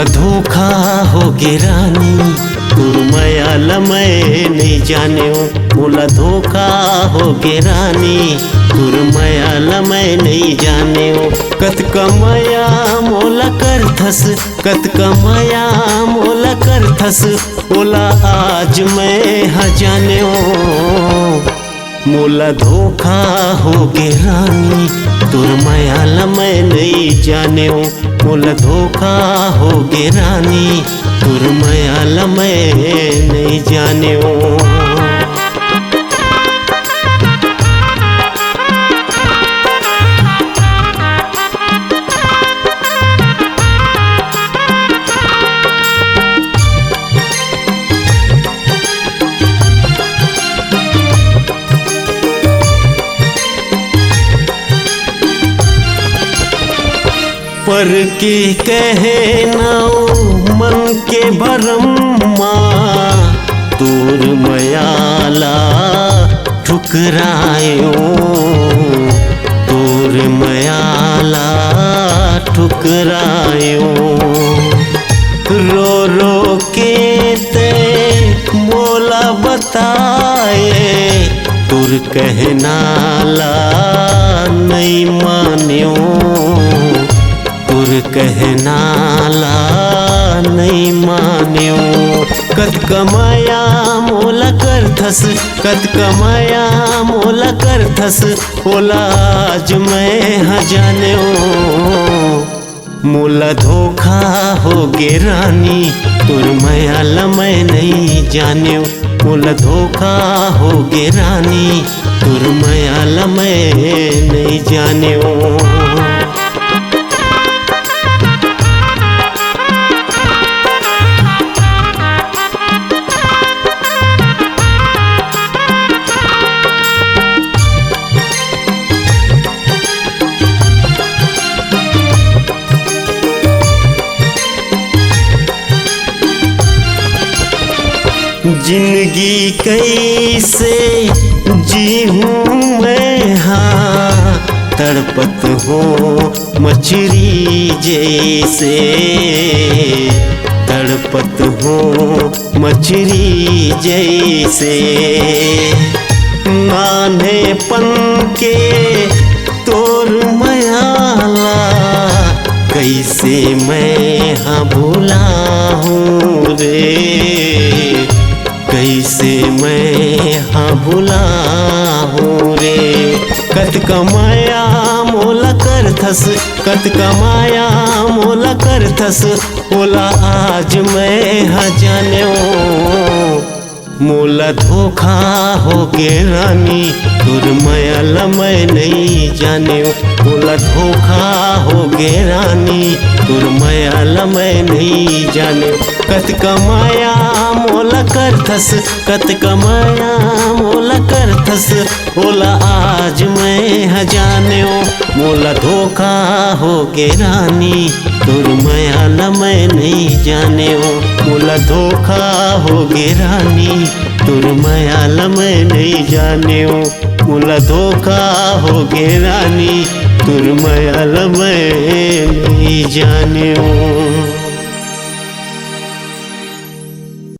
मोला धोखा हो गे रानी तुर मयाल मैं नहीं जाने मोला धोखा हो गे रानी तुर मयाल मैं नहीं जाने कतका माया मोला करथस कतका माया मोला करथस ओला आज मैं ह जाने मोला धोखा हो गे रानी तुर मयाल मैं नहीं जाने मोला धोखा हो गे रानी तुर मयाल मैं नहीं जाने पर के कहे नाओ मन के भरम तोर मयाला ठुकरायो तोर मयाला ठुकरायो रो रो के ते मोला बताए तोर कहनाला नहीं मान्यो तुर कहनाला नहीं मान्यो कत कमाया मोला करथस कत कमाया मोला करथस ओला आज मैं ह जान्यो मोला धोखा हो गे रानी तुर मयाल मैं नहीं जान्यो मोला धोखा हो गे रानी तुर मयाल मैं नहीं जान्यो जिंदगी कैसे जी हूँ मैं हाँ तड़पत हो मछली जैसे तड़पत हो मछली जैसे नानेपन के तोर मयाला कैसे मैं हाँ भूला हूँ रे कैसे मैं हाँ भूला हूँ रे कत कमाया मोला करथस कत कमाया मोला करथस ओला आज मैं हाँ जान्यो मोला धोखा हो गे रानी तुर मयाल मैं नहीं जान्यो मोला धोखा हो गे रानी तुर मयाल मैं नहीं जान्यो कत कमाया मोला करथस कत कमाया मोला करथस ओला आज मैं ह जान्यो मोला धोखा हो गे रानी तुर मयाल मैं नहीं जान्यो मोला धोखा हो गे रानी तुर मयाल मैं नहीं जान्यो मोला धोखा हो गे रानी तुर मयाल मैं नहीं जान्यो।